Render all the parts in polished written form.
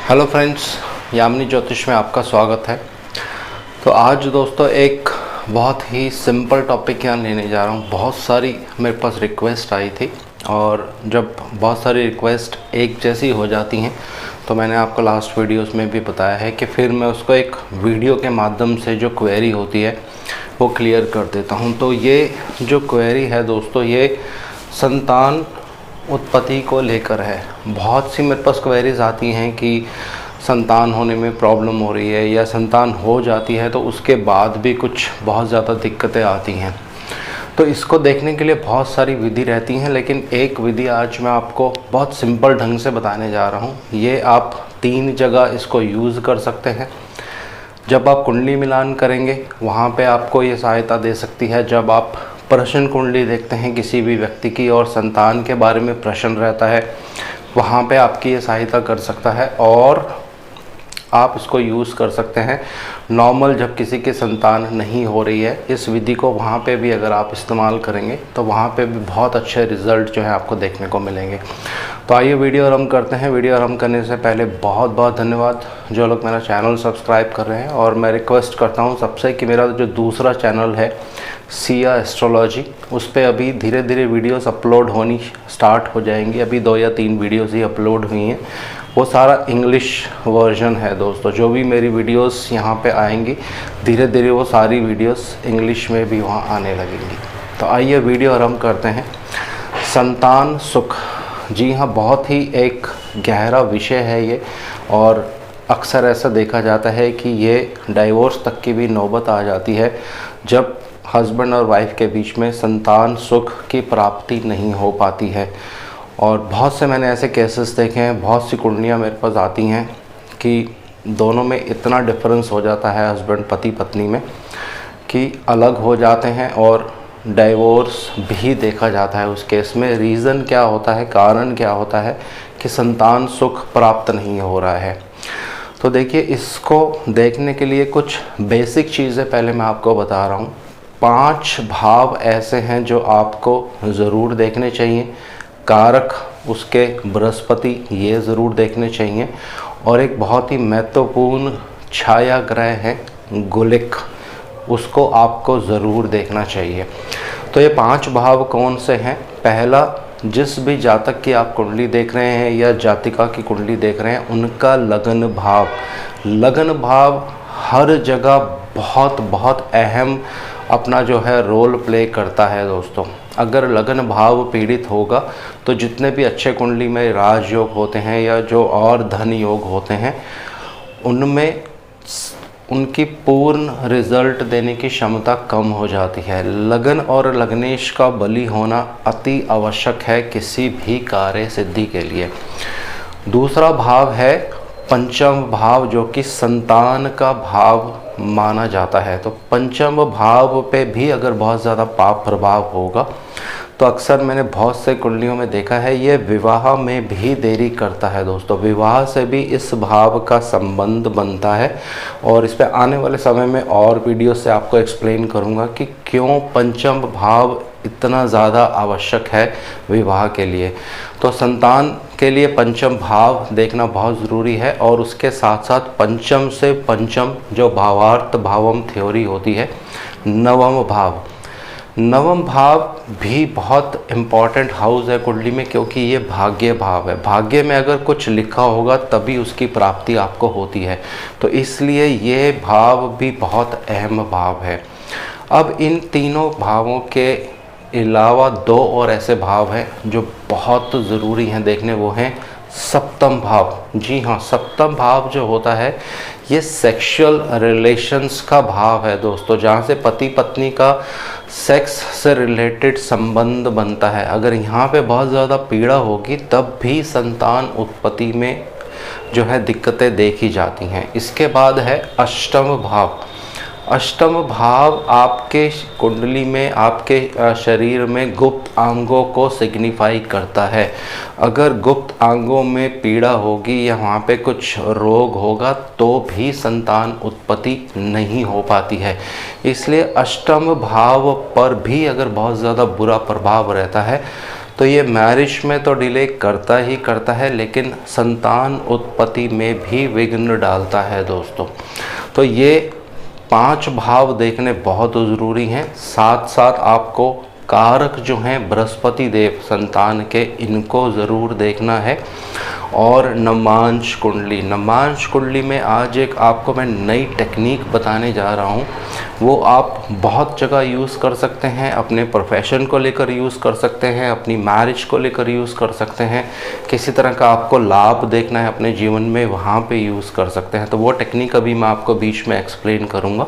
Hello friends, Yamini ज्योतिष में आपका स्वागत है। तो आज दोस्तों एक बहुत ही सिंपल टॉपिक यहाँ लेने जा रहा हूँ। बहुत सारी मेरे पास रिक्वेस्ट आई थी और जब बहुत सारी रिक्वेस्ट एक जैसी हो जाती हैं तो मैंने आपको लास्ट वीडियोस में भी बताया है कि फिर मैं उसको एक वीडियो के माध्यम से जो क्वेरी होती है वो क्लियर कर देता हूँ। तो ये जो क्वेरी है दोस्तों, ये संतान उत्पत्ति को लेकर है। बहुत सी मेरे पास क्वेरीज आती हैं कि संतान होने में प्रॉब्लम हो रही है या संतान हो जाती है तो उसके बाद भी कुछ बहुत ज़्यादा दिक्कतें आती हैं। तो इसको देखने के लिए बहुत सारी विधि रहती हैं, लेकिन एक विधि आज मैं आपको बहुत सिंपल ढंग से बताने जा रहा हूँ। ये आप 3 जगह इसको यूज़ कर सकते हैं। जब आप कुंडली मिलान करेंगे वहाँ पे आपको ये सहायता दे सकती है। जब आप प्रश्न कुंडली देखते हैं किसी भी व्यक्ति की और संतान के बारे में प्रश्न रहता है, वहाँ पे आपकी ये सहायता कर सकता है। और आप इसको यूज़ कर सकते हैं नॉर्मल जब किसी की संतान नहीं हो रही है। इस विधि को वहाँ पे भी अगर आप इस्तेमाल करेंगे तो वहाँ पे भी बहुत अच्छे रिज़ल्ट जो है आपको देखने को मिलेंगे। तो आइए वीडियो आरंभ करते हैं। वीडियो आरंभ करने से पहले बहुत बहुत धन्यवाद जो लोग मेरा चैनल सब्सक्राइब कर रहे हैं। और मैं रिक्वेस्ट करता हूँ सबसे कि मेरा जो दूसरा चैनल है सिया एस्ट्रोलॉजी, उस पर अभी धीरे धीरे वीडियोस अपलोड होनी स्टार्ट हो जाएंगी। अभी 2 या 3 वीडियोस ही अपलोड हुई हैं, वो सारा इंग्लिश वर्जन है दोस्तों। जो भी मेरी वीडियोस यहाँ पे आएंगी धीरे धीरे वो सारी वीडियोस इंग्लिश में भी वहाँ आने लगेंगी। तो आइए वीडियो आरंभ करते हैं। संतान सुख, जी हाँ, बहुत ही एक गहरा विषय है ये। और अक्सर ऐसा देखा जाता है कि ये डाइवोर्स तक की भी नौबत आ जाती है जब हस्बैंड और वाइफ के बीच में संतान सुख की प्राप्ति नहीं हो पाती है। और बहुत से मैंने ऐसे केसेस देखे हैं, बहुत सी कुंडलियाँ मेरे पास आती हैं कि दोनों में इतना डिफरेंस हो जाता है हस्बैंड पति पत्नी में कि अलग हो जाते हैं और डाइवोर्स भी देखा जाता है उस केस में। रीज़न क्या होता है, कारण क्या होता है कि संतान सुख प्राप्त नहीं हो रहा है। तो देखिए, इसको देखने के लिए कुछ बेसिक चीज़ें पहले मैं आपको बता रहा हूँ। 5 भाव ऐसे हैं जो आपको ज़रूर देखने चाहिए। कारक उसके बृहस्पति, ये ज़रूर देखने चाहिए। और एक बहुत ही महत्वपूर्ण छाया ग्रह है गुलिक, उसको आपको ज़रूर देखना चाहिए। तो ये 5 भाव कौन से हैं? पहला, जिस भी जातक की आप कुंडली देख रहे हैं या जातिका की कुंडली देख रहे हैं, उनका लगन भाव। लगन भाव हर जगह बहुत बहुत अहम अपना जो है रोल प्ले करता है दोस्तों। अगर लगन भाव पीड़ित होगा तो जितने भी अच्छे कुंडली में राजयोग होते हैं या जो और धन योग होते हैं, उनमें उनकी पूर्ण रिजल्ट देने की क्षमता कम हो जाती है। लगन और लग्नेश का बलि होना अति आवश्यक है किसी भी कार्य सिद्धि के लिए। दूसरा भाव है पंचम भाव, जो कि संतान का भाव माना जाता है। तो पंचम भाव पे भी अगर बहुत ज़्यादा पाप प्रभाव होगा तो अक्सर मैंने बहुत से कुंडलियों में देखा है ये विवाह में भी देरी करता है दोस्तों। विवाह से भी इस भाव का संबंध बनता है और इस पे आने वाले समय में और वीडियो से आपको एक्सप्लेन करूँगा कि क्यों पंचम भाव इतना ज़्यादा आवश्यक है विवाह के लिए। तो संतान के लिए पंचम भाव देखना बहुत ज़रूरी है। और उसके साथ साथ पंचम से पंचम जो भावार्थ भावम थ्योरी होती है, नवम भाव। नवम भाव भी बहुत इम्पॉर्टेंट हाउस है कुंडली में, क्योंकि ये भाग्य भाव है। भाग्य में अगर कुछ लिखा होगा तभी उसकी प्राप्ति आपको होती है, तो इसलिए ये भाव भी बहुत अहम भाव है। अब इन तीनों भावों के अलावा 2 और ऐसे भाव हैं जो बहुत ज़रूरी हैं देखने, वो हैं सप्तम भाव। जी हाँ, सप्तम भाव जो होता है ये सेक्सुअल रिलेशंस का भाव है दोस्तों, जहाँ से पति पत्नी का सेक्स से रिलेटेड संबंध बनता है। अगर यहाँ पे बहुत ज़्यादा पीड़ा होगी तब भी संतान उत्पत्ति में जो है दिक्कतें देखी जाती हैं। इसके बाद है अष्टम भाव। अष्टम भाव आपके कुंडली में, आपके शरीर में गुप्त अंगों को सिग्निफाई करता है। अगर गुप्त अंगों में पीड़ा होगी या वहाँ पे कुछ रोग होगा तो भी संतान उत्पत्ति नहीं हो पाती है। इसलिए अष्टम भाव पर भी अगर बहुत ज़्यादा बुरा प्रभाव रहता है तो ये मैरिज में तो डिले करता ही करता है, लेकिन संतान उत्पत्ति में भी विघ्न डालता है दोस्तों। तो ये 5 भाव देखने बहुत ज़रूरी हैं। साथ साथ आपको कारक जो हैं बृहस्पति देव संतान के, इनको ज़रूर देखना है। और नवांश कुंडली में आज एक आपको मैं नई टेक्निक बताने जा रहा हूँ। वो आप बहुत जगह यूज़ कर सकते हैं, अपने प्रोफेशन को लेकर यूज़ कर सकते हैं, अपनी मैरिज को लेकर यूज़ कर सकते हैं, किसी तरह का आपको लाभ देखना है अपने जीवन में, वहाँ पे यूज़ कर सकते हैं। तो वो टेक्निक अभी मैं आपको बीच में एक्सप्लेन करूँगा।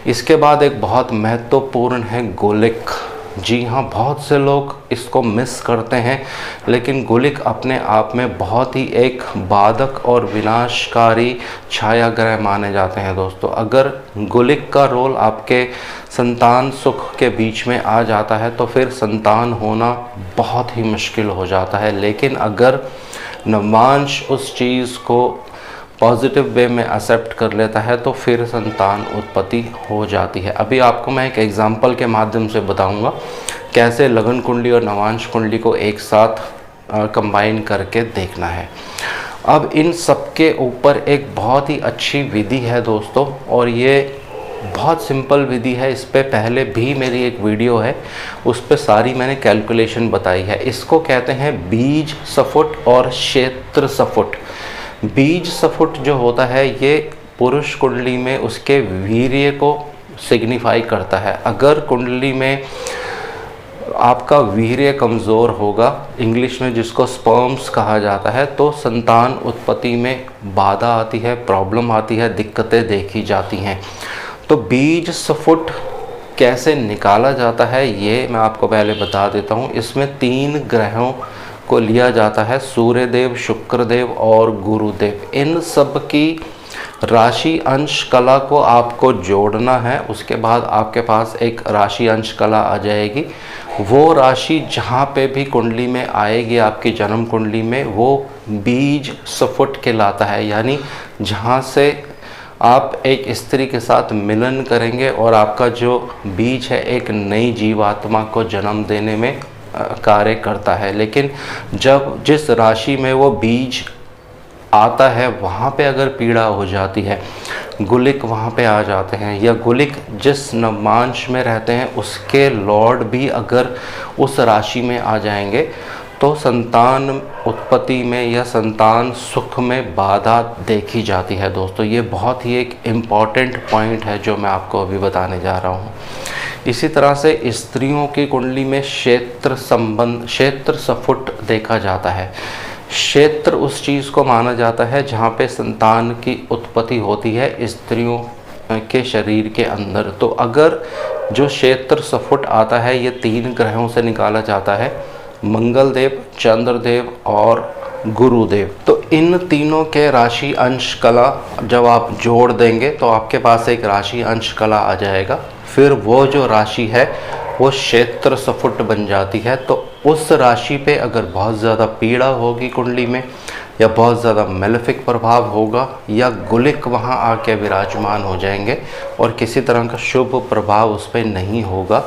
इसके बाद एक बहुत महत्वपूर्ण है गुलिक। जी हाँ, बहुत से लोग इसको मिस करते हैं, लेकिन गुलिक अपने आप में बहुत ही एक बाधक और विनाशकारी छाया ग्रह माने जाते हैं दोस्तों। अगर गुलिक का रोल आपके संतान सुख के बीच में आ जाता है तो फिर संतान होना बहुत ही मुश्किल हो जाता है। लेकिन अगर नवांश उस चीज़ को पॉजिटिव वे में एक्सेप्ट कर लेता है तो फिर संतान उत्पत्ति हो जाती है। अभी आपको मैं एक एग्जांपल के माध्यम से बताऊंगा कैसे लगन कुंडली और नवांश कुंडली को एक साथ कंबाइन करके देखना है। अब इन सब के ऊपर एक बहुत ही अच्छी विधि है दोस्तों, और ये बहुत सिंपल विधि है। इस पे पहले भी मेरी एक वीडियो है, उस पे सारी मैंने कैलकुलेशन बताई है। इसको कहते हैं बीज सफुट और क्षेत्र सफुट। बीज सफुट जो होता है ये पुरुष कुंडली में उसके वीर्य को सिग्निफाई करता है। अगर कुंडली में आपका वीर्य कमज़ोर होगा, इंग्लिश में जिसको स्पर्म्स कहा जाता है, तो संतान उत्पत्ति में बाधा आती है, प्रॉब्लम आती है, दिक्कतें देखी जाती हैं। तो बीज सफुट कैसे निकाला जाता है ये मैं आपको पहले बता देता हूँ। इसमें 3 ग्रहों को लिया जाता है, सूर्यदेव, शुक्रदेव और गुरुदेव। इन सब की राशि अंश कला को आपको जोड़ना है। उसके बाद आपके पास एक राशि अंश कला आ जाएगी। वो राशि जहाँ पे भी कुंडली में आएगी आपकी जन्म कुंडली में, वो बीज सफुट कहलाता है। यानी जहाँ से आप एक स्त्री के साथ मिलन करेंगे और आपका जो बीज है एक नई जीवात्मा को जन्म देने में कार्य करता है। लेकिन जब जिस राशि में वो बीज आता है वहाँ पे अगर पीड़ा हो जाती है, गुलिक वहाँ पे आ जाते हैं, या गुलिक जिस नवांश में रहते हैं उसके लॉर्ड भी अगर उस राशि में आ जाएंगे, तो संतान उत्पत्ति में या संतान सुख में बाधा देखी जाती है दोस्तों। ये बहुत ही एक इम्पॉर्टेंट पॉइंट है जो मैं आपको अभी बताने जा रहा हूँ। इसी तरह से स्त्रियों की कुंडली में क्षेत्र सफुट देखा जाता है। क्षेत्र उस चीज़ को माना जाता है जहाँ पे संतान की उत्पत्ति होती है स्त्रियों के शरीर के अंदर। तो अगर जो क्षेत्र सफुट आता है ये 3 ग्रहों से निकाला जाता है, मंगलदेव, चंद्रदेव और गुरुदेव। तो इन तीनों के राशि अंश कला जब आप जोड़ देंगे तो आपके पास एक राशि अंश कला आ जाएगा। फिर वो जो राशि है वो क्षेत्र सफुट बन जाती है। तो उस राशि पे अगर बहुत ज़्यादा पीड़ा होगी कुंडली में, या बहुत ज़्यादा मेलेफिक प्रभाव होगा, या गुलिक वहाँ आके विराजमान हो जाएंगे और किसी तरह का शुभ प्रभाव उस पर नहीं होगा,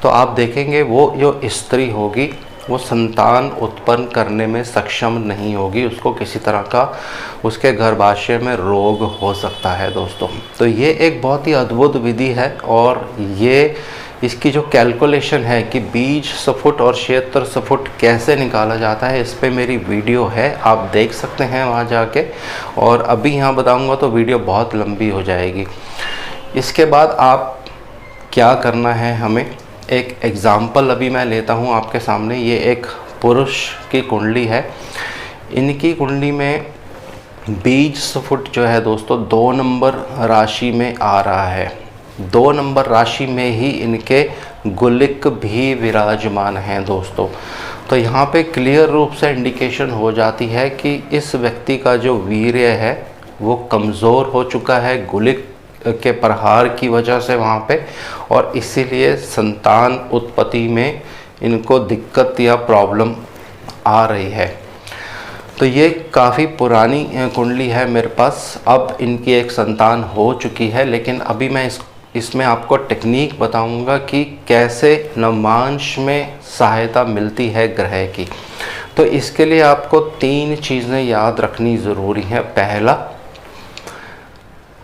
तो आप देखेंगे वो जो स्त्री होगी वो संतान उत्पन्न करने में सक्षम नहीं होगी। उसको किसी तरह का उसके गर्भाशय में रोग हो सकता है दोस्तों। तो ये एक बहुत ही अद्भुत विधि है, और ये इसकी जो कैलकुलेशन है कि बीज सफुट और क्षेत्र सफुट कैसे निकाला जाता है, इस पे मेरी वीडियो है, आप देख सकते हैं वहाँ जाके। और अभी यहाँ बताऊँगा तो वीडियो बहुत लंबी हो जाएगी। इसके बाद आप क्या करना है, हमें एक एग्ज़ाम्पल अभी मैं लेता हूँ आपके सामने। ये एक पुरुष की कुंडली है। इनकी कुंडली में बीज सफुट जो है दोस्तों 2 नंबर राशि में आ रहा है। 2 नंबर राशि में ही इनके गुलिक भी विराजमान हैं दोस्तों। तो यहाँ पे क्लियर रूप से इंडिकेशन हो जाती है कि इस व्यक्ति का जो वीर्य है वो कमज़ोर हो चुका है गुलिक के प्रहार की वजह से वहाँ पे, और इसीलिए संतान उत्पत्ति में इनको दिक्कत या प्रॉब्लम आ रही है। तो ये काफ़ी पुरानी कुंडली है मेरे पास। अब इनकी एक संतान हो चुकी है, लेकिन अभी मैं इस इसमें आपको टेक्निक बताऊंगा कि कैसे नवमांश में सहायता मिलती है ग्रह की। तो इसके लिए आपको 3 चीज़ें याद रखनी ज़रूरी है। पहला,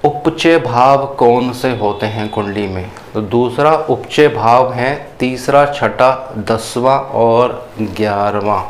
उपचय भाव कौन से होते हैं कुंडली में। तो दूसरा, उपचय भाव हैं तीसरा, छठा, 10वां और 11वां।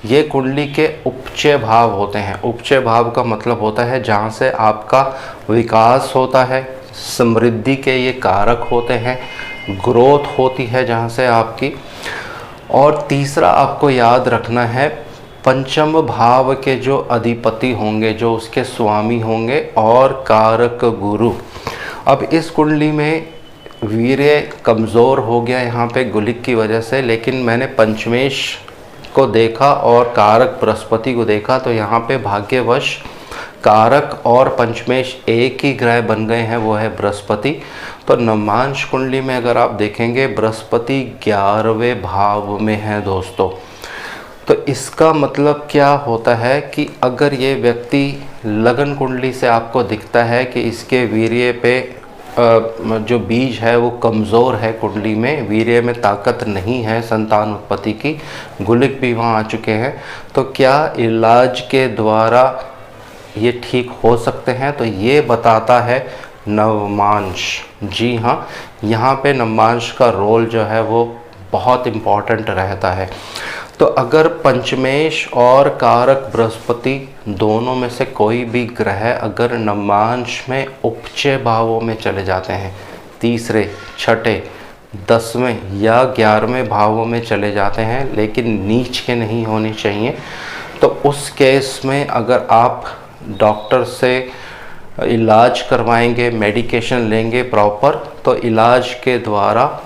ये कुंडली के उपचय भाव होते हैं। उपचय भाव का मतलब होता है जहाँ से आपका विकास होता है, समृद्धि के ये कारक होते हैं, ग्रोथ होती है जहाँ से आपकी। और तीसरा आपको याद रखना है, पंचम भाव के जो अधिपति होंगे, जो उसके स्वामी होंगे और कारक गुरु। अब इस कुंडली में वीर्य कमज़ोर हो गया यहाँ पे गुलिक की वजह से, लेकिन मैंने पंचमेश को देखा और कारक बृहस्पति को देखा, तो यहाँ पे भाग्यवश कारक और पंचमेश एक ही ग्रह बन गए हैं, वो है बृहस्पति। तो नवमांश कुंडली में अगर आप देखेंगे बृहस्पति 11वें भाव में है दोस्तों। तो इसका मतलब क्या होता है कि अगर ये व्यक्ति लगन कुंडली से आपको दिखता है कि इसके वीर्य पे जो बीज है वो कमज़ोर है, कुंडली में वीर्य में ताकत नहीं है संतान उत्पत्ति की, गुलिक भी वहाँ आ चुके हैं, तो क्या इलाज के द्वारा ये ठीक हो सकते हैं। तो ये बताता है नवमांश। जी हाँ, यहाँ पे नवमांश का रोल जो है वो बहुत इम्पॉर्टेंट रहता है। तो अगर पंचमेश और कारक बृहस्पति दोनों में से कोई भी ग्रह अगर नवमांश में उपचय भावों में चले जाते हैं, तीसरे, छठे, 10वें या 11वें भावों में चले जाते हैं, लेकिन नीच के नहीं होने चाहिए, तो उस केस में अगर आप डॉक्टर से इलाज करवाएंगे, मेडिकेशन लेंगे प्रॉपर, तो इलाज के द्वारा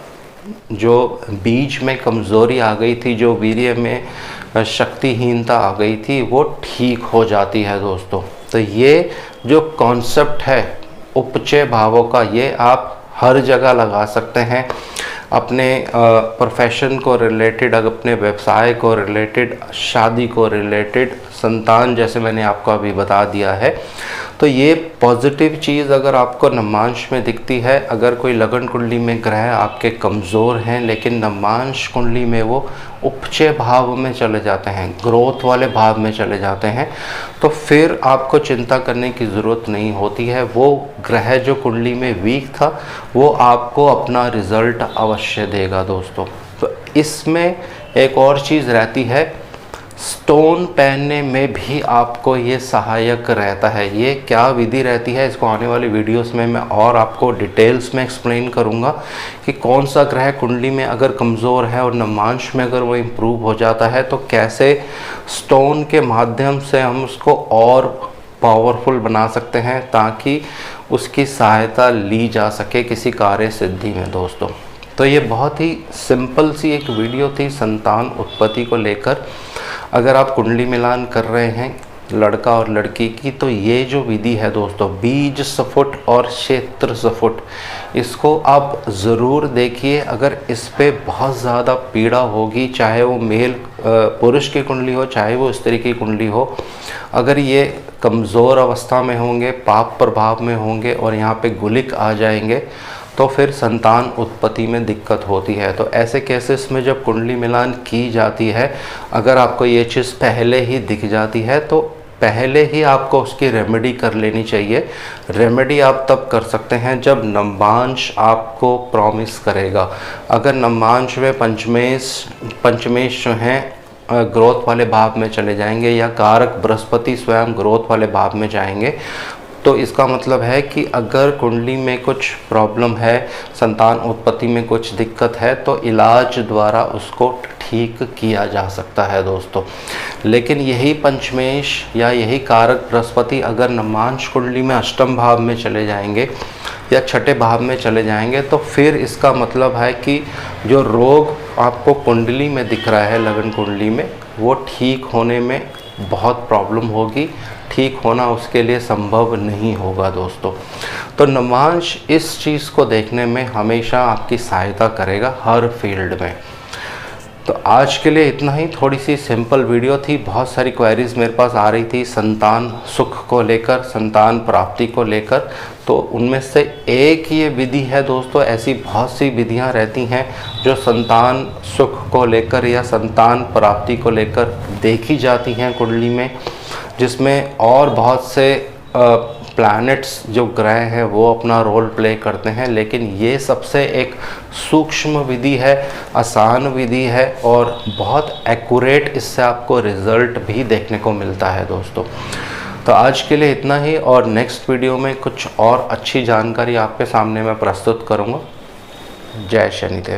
जो बीज में कमज़ोरी आ गई थी, जो वीर्य में शक्तिहीनता आ गई थी, वो ठीक हो जाती है दोस्तों। तो ये जो कॉन्सेप्ट है उपचय भावों का, ये आप हर जगह लगा सकते हैं, अपने प्रोफेशन को रिलेटेड, अपने व्यवसाय को रिलेटेड, शादी को रिलेटेड, संतान, जैसे मैंने आपको अभी बता दिया है। तो ये पॉजिटिव चीज़ अगर आपको नवमांश में दिखती है, अगर कोई लगन कुंडली में ग्रह आपके कमज़ोर हैं लेकिन नवमांश कुंडली में वो उपचय भाव में चले जाते हैं, ग्रोथ वाले भाव में चले जाते हैं, तो फिर आपको चिंता करने की ज़रूरत नहीं होती है। वो ग्रह जो कुंडली में वीक था वो आपको अपना रिज़ल्ट अवश्य देगा दोस्तों। तो इसमें एक और चीज़ रहती है, स्टोन पहनने में भी आपको ये सहायक रहता है। ये क्या विधि रहती है, इसको आने वाली वीडियोस में मैं और आपको डिटेल्स में एक्सप्लेन करूँगा कि कौन सा ग्रह कुंडली में अगर कमज़ोर है और नवमांश में अगर वो इम्प्रूव हो जाता है, तो कैसे स्टोन के माध्यम से हम उसको और पावरफुल बना सकते हैं ताकि उसकी सहायता ली जा सके किसी कार्य सिद्धि में दोस्तों। तो ये बहुत ही सिंपल सी एक वीडियो थी संतान उत्पत्ति को लेकर। अगर आप कुंडली मिलान कर रहे हैं लड़का और लड़की की, तो ये जो विधि है दोस्तों, बीज स्फुट और क्षेत्र स्फुट, इसको आप ज़रूर देखिए। अगर इस पे बहुत ज़्यादा पीड़ा होगी, चाहे वो मेल पुरुष की कुंडली हो, चाहे वो स्त्री की कुंडली हो, अगर ये कमज़ोर अवस्था में होंगे, पाप प्रभाव में होंगे और यहाँ पे गुलिक आ जाएंगे, तो फिर संतान उत्पत्ति में दिक्कत होती है। तो ऐसे केसेस में जब कुंडली मिलान की जाती है, अगर आपको ये चीज़ पहले ही दिख जाती है, तो पहले ही आपको उसकी रेमेडी कर लेनी चाहिए। रेमेडी आप तब कर सकते हैं जब नवमांश आपको प्रॉमिस करेगा। अगर नवमांश में पंचमेश जो हैं ग्रोथ वाले भाव में चले जाएंगे, या कारक बृहस्पति स्वयं ग्रोथ वाले भाव में जाएंगे, तो इसका मतलब है कि अगर कुंडली में कुछ प्रॉब्लम है, संतान उत्पत्ति में कुछ दिक्कत है, तो इलाज द्वारा उसको ठीक किया जा सकता है दोस्तों। लेकिन यही पंचमेश या यही कारक बृहस्पति अगर नवमांश कुंडली में अष्टम भाव में चले जाएंगे या छठे भाव में चले जाएंगे, तो फिर इसका मतलब है कि जो रोग आपको कुंडली में दिख रहा है, लगन कुंडली में, वो ठीक होने में बहुत प्रॉब्लम होगी, ठीक होना उसके लिए संभव नहीं होगा दोस्तों। तो नवमांश इस चीज़ को देखने में हमेशा आपकी सहायता करेगा हर फील्ड में। तो आज के लिए इतना ही, थोड़ी सी सिंपल वीडियो थी। बहुत सारी क्वेरीज मेरे पास आ रही थी संतान सुख को लेकर, संतान प्राप्ति को लेकर। तो उनमें से एक ये विधि है दोस्तों। ऐसी बहुत सी विधियां रहती हैं जो संतान सुख को लेकर या संतान प्राप्ति को लेकर देखी जाती हैं कुंडली में, जिसमें और बहुत से प्लैनेट्स जो ग्रह हैं वो अपना रोल प्ले करते हैं। लेकिन ये सबसे एक सूक्ष्म विधि है, आसान विधि है और बहुत एक्यूरेट इससे आपको रिज़ल्ट भी देखने को मिलता है दोस्तों। तो आज के लिए इतना ही, और नेक्स्ट वीडियो में कुछ और अच्छी जानकारी आपके सामने मैं प्रस्तुत करूँगा। जय शनिदेव।